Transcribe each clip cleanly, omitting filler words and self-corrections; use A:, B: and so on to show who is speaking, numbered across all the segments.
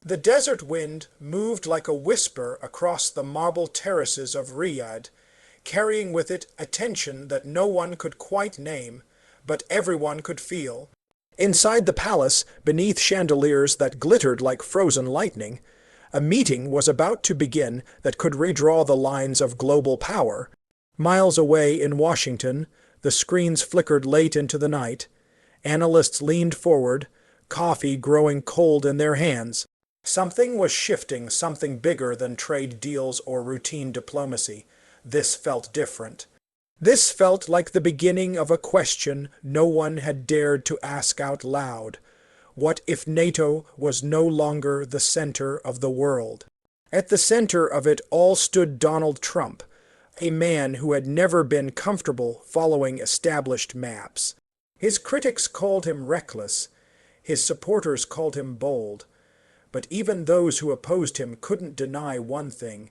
A: The desert wind moved like a whisper across the marble terraces of Riyadh, carrying with it a tension that no one could quite name, but everyone could feel. Inside the palace, beneath chandeliers that glittered like frozen lightning, a meeting was about to begin that could redraw the lines of global power. Miles away in Washington, the screens flickered late into the night. Analysts leaned forward, coffee growing cold in their hands. Something was shifting, something bigger than trade deals or routine diplomacy. This felt different. This felt like the beginning of a question no one had dared to ask out loud. What if NATO was no longer the center of the world? At the center of it all stood Donald Trump, a man who had never been comfortable following established maps. His critics called him reckless. His supporters called him bold. But even those who opposed him couldn't deny one thing.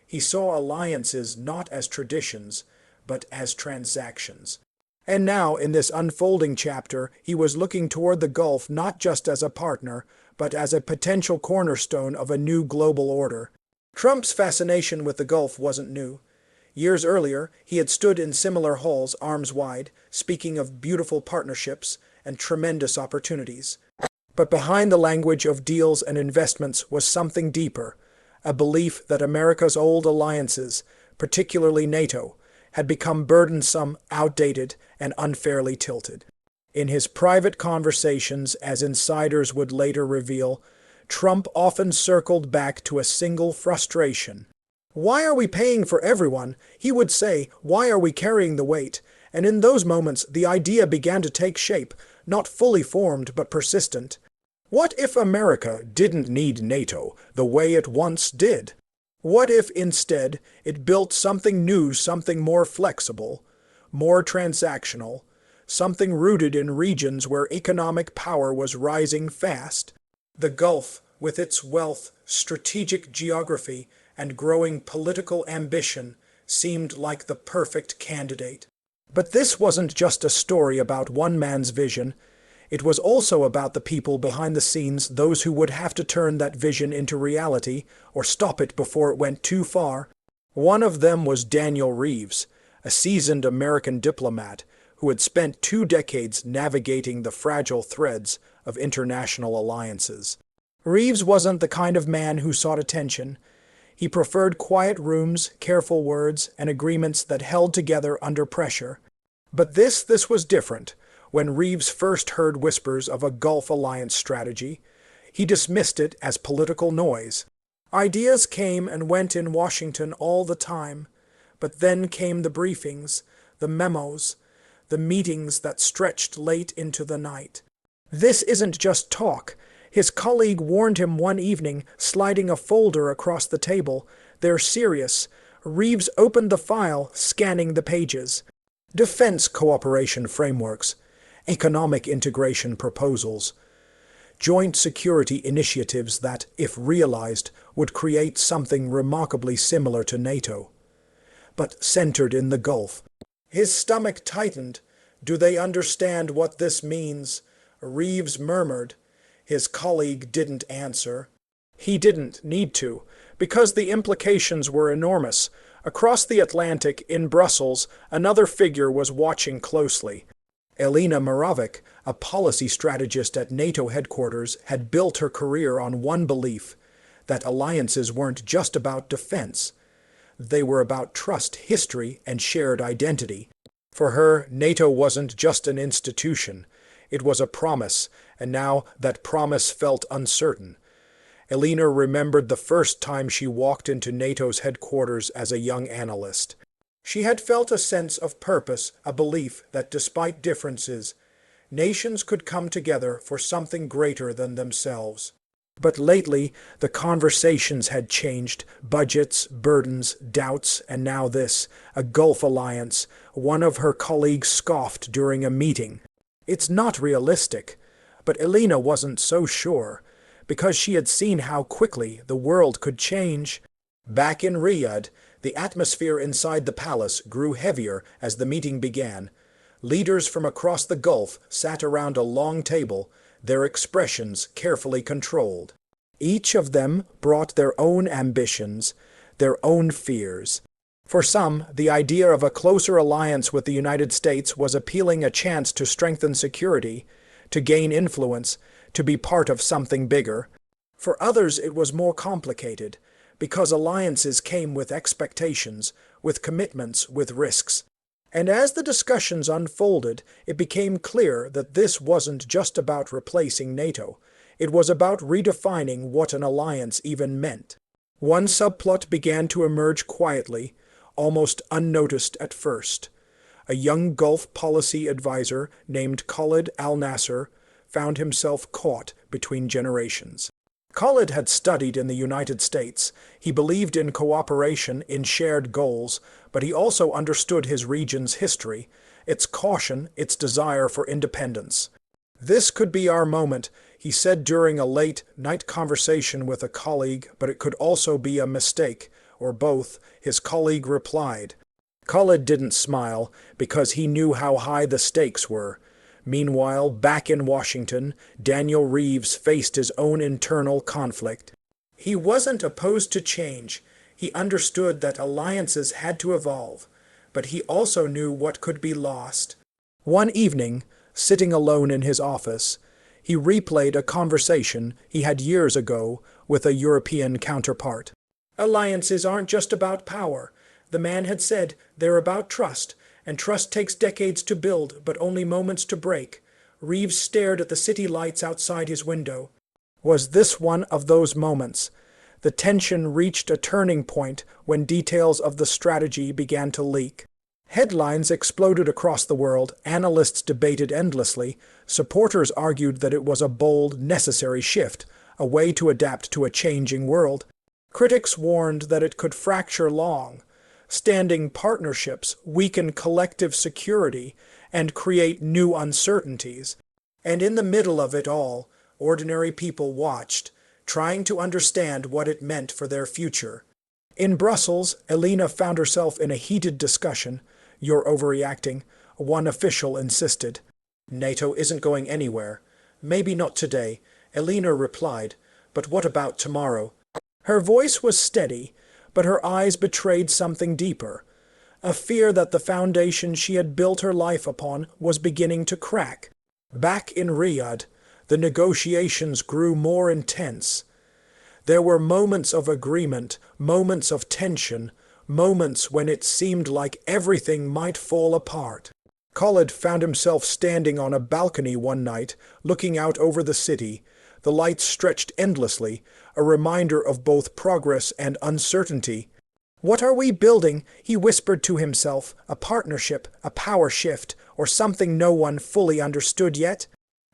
A: He saw alliances not as traditions, but as transactions. And now, in this unfolding chapter, he was looking toward the Gulf not just as a partner, but as a potential cornerstone of a new global order. Trump's fascination with the Gulf wasn't new. Years earlier, he had stood in similar halls arms wide, speaking of beautiful partnerships and tremendous opportunities. But behind the language of deals and investments was something deeper, a belief that America's old alliances, particularly NATO, had become burdensome, outdated, and unfairly tilted. In his private conversations, as insiders would later reveal, Trump often circled back to a single frustration. "Why are we paying for everyone?" He would say, "Why are we carrying the weight?" And in those moments, the idea began to take shape, not fully formed but persistent. What if America didn't need NATO the way it once did? What if, instead, it built something new, something more flexible, more transactional, something rooted in regions where economic power was rising fast? The Gulf, with its wealth, strategic geography, and growing political ambition, seemed like the perfect candidate. But this wasn't just a story about one man's vision. It was also about the people behind the scenes, those who would have to turn that vision into reality or stop it before it went too far. One of them was Daniel Reeves, a seasoned American diplomat who had spent 2 decades navigating the fragile threads of international alliances. Reeves wasn't the kind of man who sought attention. He preferred quiet rooms, careful words, and agreements that held together under pressure. But this was different. When Reeves first heard whispers of a Gulf alliance strategy, he dismissed it as political noise. Ideas came and went in Washington all the time, but then came the briefings, the memos, the meetings that stretched late into the night. This isn't just talk. His colleague warned him one evening, sliding a folder across the table. "They're serious." Reeves opened the file, scanning the pages. Defense cooperation frameworks. Economic integration proposals, joint security initiatives that, if realized, would create something remarkably similar to NATO, but centered in the Gulf. His stomach tightened. "Do they understand what this means?" Reeves murmured. His colleague didn't answer. He didn't need to, because the implications were enormous. Across the Atlantic, in Brussels, another figure was watching closely. Elena Moravec, a policy strategist at NATO headquarters, had built her career on one belief, that alliances weren't just about defense. They were about trust, history, and shared identity. For her, NATO wasn't just an institution. It was a promise, and now that promise felt uncertain. Elena remembered the first time she walked into NATO's headquarters as a young analyst. She had felt a sense of purpose, a belief that despite differences, nations could come together for something greater than themselves. But lately, the conversations had changed. Budgets, burdens, doubts, and now this, a Gulf alliance. One of her colleagues scoffed during a meeting. "It's not realistic." But Elena wasn't so sure, because she had seen how quickly the world could change. Back in Riyadh, the atmosphere inside the palace grew heavier as the meeting began. Leaders from across the Gulf sat around a long table, their expressions carefully controlled. Each of them brought their own ambitions, their own fears. For some, the idea of a closer alliance with the United States was appealing, a chance to strengthen security, to gain influence, to be part of something bigger. For others, it was more complicated, because alliances came with expectations, with commitments, with risks. And as the discussions unfolded, it became clear that this wasn't just about replacing NATO. It was about redefining what an alliance even meant. One subplot began to emerge quietly, almost unnoticed at first. A young Gulf policy advisor named Khalid al-Nasser found himself caught between generations. Khalid had studied in the United States. He believed in cooperation, in shared goals, but he also understood his region's history, its caution, its desire for independence. "This could be our moment," he said during a late-night conversation with a colleague, "but it could also be a mistake, or both," his colleague replied. Khalid didn't smile, because he knew how high the stakes were. Meanwhile, back in Washington, Daniel Reeves faced his own internal conflict. He wasn't opposed to change. He understood that alliances had to evolve, but he also knew what could be lost. One evening, sitting alone in his office, he replayed a conversation he had years ago with a European counterpart. "Alliances aren't just about power," the man had said. "They're about trust, and trust takes decades to build, but only moments to break." Reeves stared at the city lights outside his window. Was this one of those moments? The tension reached a turning point when details of the strategy began to leak. Headlines exploded across the world, analysts debated endlessly, supporters argued that it was a bold, necessary shift, a way to adapt to a changing world. Critics warned that it could fracture long-standing partnerships, weaken collective security, and create new uncertainties. And in the middle of it all, ordinary people watched, trying to understand what it meant for their future. In Brussels, Elena found herself in a heated discussion. "You're overreacting," one official insisted. "NATO isn't going anywhere." "Maybe not today," Elena replied. "But what about tomorrow?" Her voice was steady, but her eyes betrayed something deeper. A fear that the foundation she had built her life upon was beginning to crack. Back in Riyadh, the negotiations grew more intense. There were moments of agreement, moments of tension, moments when it seemed like everything might fall apart. Khalid found himself standing on a balcony one night, looking out over the city. The lights stretched endlessly, a reminder of both progress and uncertainty. "What are we building?" he whispered to himself. "A partnership, a power shift, or something no one fully understood yet?"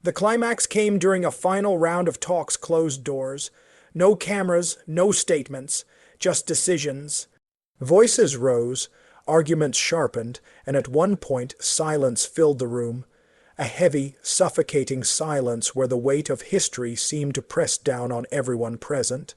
A: The climax came during a final round of talks, closed doors. No cameras, no statements, just decisions. Voices rose, arguments sharpened, and at one point silence filled the room. A heavy, suffocating silence where the weight of history seemed to press down on everyone present.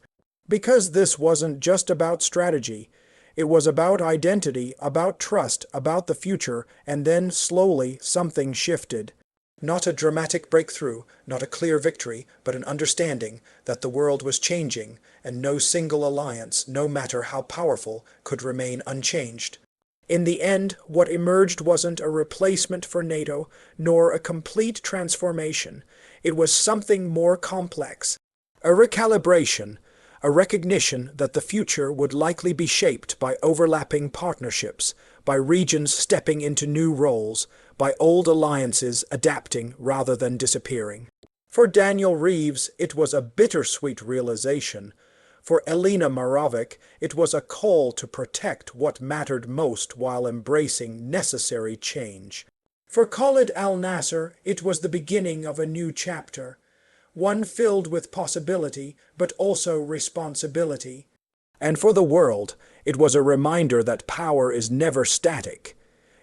A: Because this wasn't just about strategy. It was about identity, about trust, about the future, and then, slowly, something shifted. Not a dramatic breakthrough, not a clear victory, but an understanding that the world was changing, and no single alliance, no matter how powerful, could remain unchanged. In the end, what emerged wasn't a replacement for NATO, nor a complete transformation. It was something more complex. A recalibration, a recognition that the future would likely be shaped by overlapping partnerships, by regions stepping into new roles, by old alliances adapting rather than disappearing. For Daniel Reeves, it was a bittersweet realization. For Elena Marovic, it was a call to protect what mattered most while embracing necessary change. For Khalid al-Nasser, it was the beginning of a new chapter, one filled with possibility, but also responsibility. And for the world, it was a reminder that power is never static.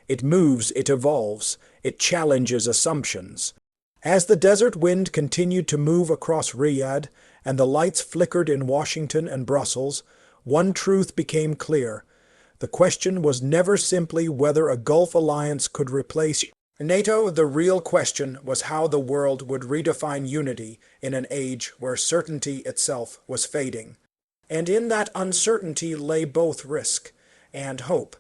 A: It moves, it evolves, it challenges assumptions. As the desert wind continued to move across Riyadh, and the lights flickered in Washington and Brussels, one truth became clear. The question was never simply whether a Gulf alliance could replace NATO, the real question was how the world would redefine unity in an age where certainty itself was fading. And in that uncertainty lay both risk and hope.